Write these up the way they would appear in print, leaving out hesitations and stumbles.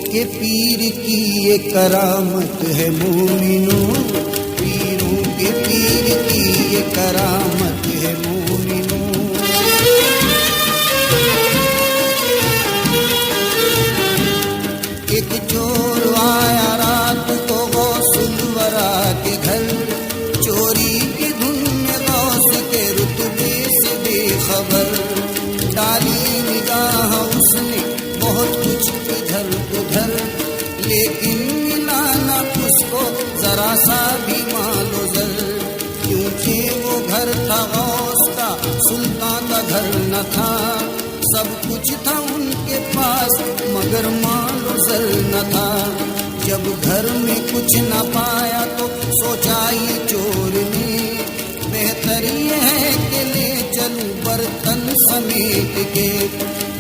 کے پیر کی یہ کرامت ہے مومنوں، پیروں کے پیر کی یہ کرامت ہے مومنوں۔ ایک چور آیا رات کو غوث الورا کے گھر، چوری کی دھن میں غوث کے رتبے سے بے خبر، ڈالی نگاہ اس نے بہت کچھ ادھر ادھر، لیکن ملا نہ اس کو ذرا سا بھی مال و زر، کیونکہ وہ گھر تھا غوث کا، سلطان کا گھر نہ تھا، سب کچھ تھا ان کے پاس مگر مال و زر نہ تھا۔ جب گھر میں کچھ نہ پایا تو سوچا یہ چور نے، بہتر یہ ہے کہ لے چلوں برتن سمیٹ کے۔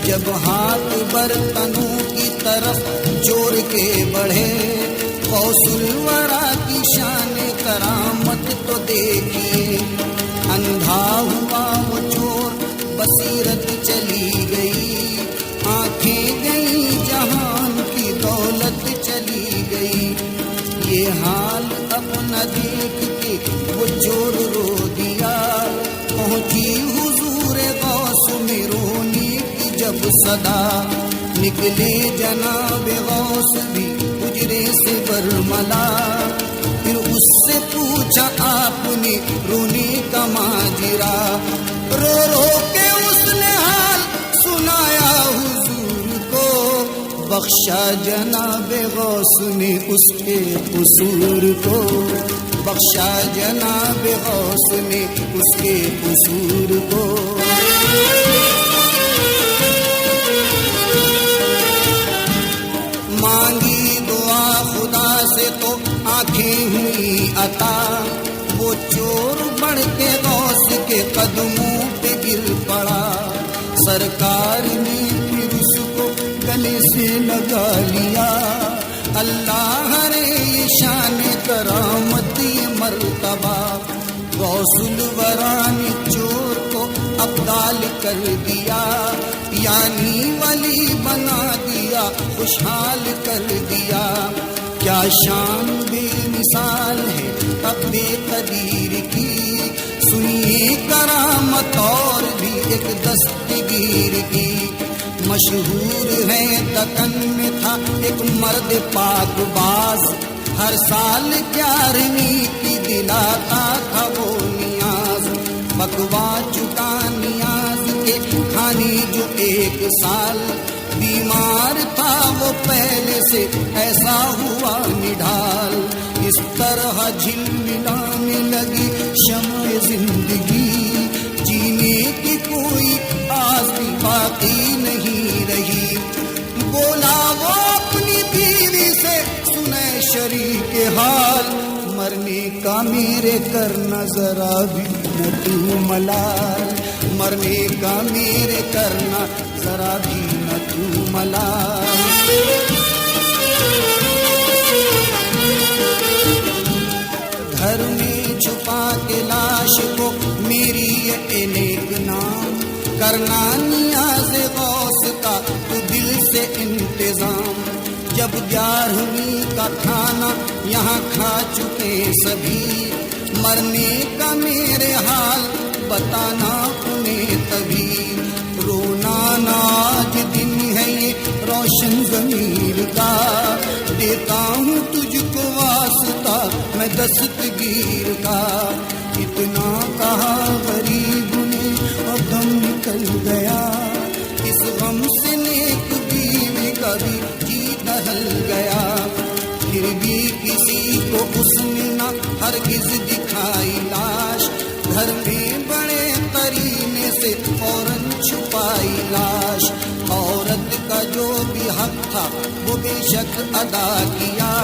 جب ہاتھ برتنوں کی طرف جوڑ کے بڑھے، غوث الورا کی شان کرامت تو دیکھیے، اندھا ہوا وہ چور بصیرت چلی گئی، آنکھیں گئی جہان کی دولت چلی گئی۔ یہ حال اپنا دیکھ کے وہ چور رو دیا، پہنچی حضور غوث میں رونے کی جب صدا، نکلے جناب غوث بھی حجرے سے برملا، پھر اس سے پوچھا آپ نے رونے کا ماجرا، رو رو کے اس نے حال سنایا حضور کو، بخشا جناب غوث نے اس کے قصور کو، بخشا جناب غوث نے اس کے قصور کو۔ مانگی دعا خدا سے تو آنکھیں ہوئی عطا، وہ چور بڑھ کے غوث کے قدموں پہ گر پڑا، سرکار نے پھر اس کو گلے سے لگا لیا، اللہ رے یہ شان کرامت یہ مرتبہ، غوث الورا نے چور کو ابدال کر دیا، یعنی ولی بنا دیا، خوشحال کر دیا۔ کیا شان بے مثال ہے تقوی قدیر کی، سنیے کرامت اور بھی ایک دستگیر کی۔ مشہور ہے دکن میں تھا ایک مرد پاک باز، ہر سال 11ویں کی دلاتا تھا وہ نیاز، پکوا چکا نیاز کے کھانے جو ایک سال، بیمار تھا وہ پہلے سے ایسا ہوا نڈھال، اس طرح جھلملانے لگی شمع زندگی، جینے کی کوئی آس بھی باقی نہیں رہی۔ بولا وہ اپنی بیوی سے سنے شریک حال، مرنے کا میرے کرنا ذرا بھی نہ تو ملال، مرنے کا میرے کرنا ذرا بھی نہ تو ملال۔ گھر میں چھپا کے لاش کو میری یہ نیک نام، کرنا نیاز غوث کا تو دل سے انتظام، جب 11ویں کا کھانا یہاں کھا چکے سبھی، مرنے کا میرے حال بتانا انہیں تبھی، رونا نا آج دن ہے یہ روشن ضمیر کا، دیتا ہوں تجھ کو واسطہ میں دستگیر کا، اتنا کہا غریب نے اور دم نکل گیا، اس غم سے نیک بیوی کا بھی جی دہل گیا، پھر بھی کسی کو اس نے نہ ہرگز دکھائی لاش، گھر میں بڑے قرینے سے فوراً چھپائی لاش، عورت کا جو بھی حق تھا وہ بے شک ادا کیا،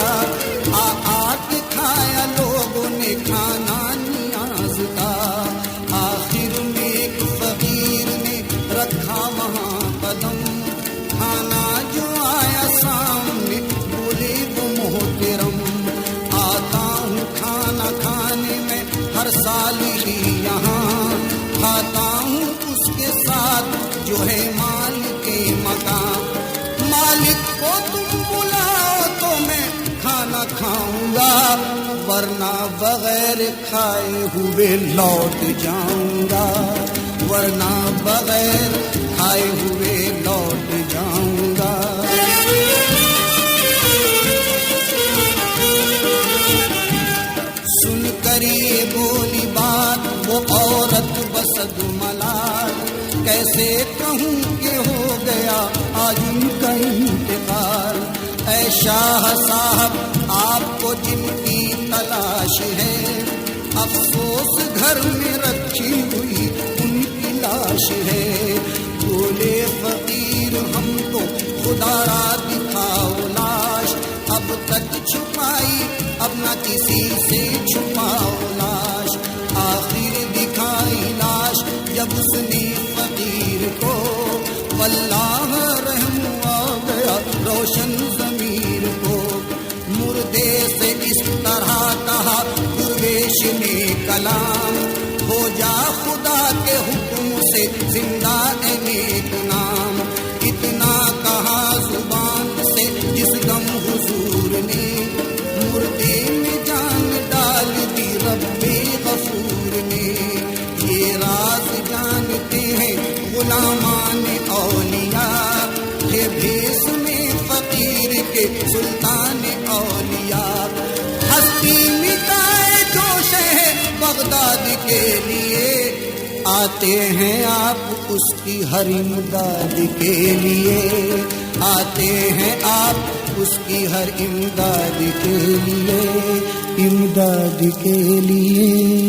آ کے کھایا لوگوں نے کھانا نیاز کا، آخر میں ایک فقیر نے رکھا وہاں قدم، کھانا جو آیا سامنے بولے وہ محترم، آتا ہوں کھانا کھانے میں ہر سال ہی یہاں، کھاتا ہوں اس کے ساتھ جو ہے مالک مکان، مالک کو تم ورنہ بغیر کھائے ہوئے لوٹ جاؤں گا، ورنہ بغیر کھائے ہوئے لوٹ جاؤں گا۔ سن کر یہ بولی بات وہ عورت بسد ملال، کیسے کہوں کہ ہو گیا آج ان کا انتقال۔ اے شاہ صاحب آپ کو جن کی تلاش ہے، افسوس گھر میں رکھی ہوئی ان کی لاش ہے۔ بولے فقیر ہم کو خدا را دکھاؤ لاش، اب تک چھپائی اب نہ کسی سے چھپاؤ لاش۔ آخر دکھائی لاش جب اس نے فقیر کو، واللہ رحم آ گیا روشن ضمیر کو۔ مردے سے اس طرح کہا درویش نے کلام، ہو جا خدا کے حکم سے زندہ اے نیک نام۔ اتنا کہا زبان سے جس دم حضور نے، مردے میں جان ڈال دی رب غفور نے۔ یہ راز جانتے ہیں غلامان اولیاء، ہے بھیس میں فقیر کے سلطان اولیاء۔ ہستی مٹائے جو شہر بغداد کے لیے، آتے ہیں آپ اس کی ہر امداد کے لیے، آتے ہیں آپ اس کی ہر امداد کے لیے، امداد کے لیے۔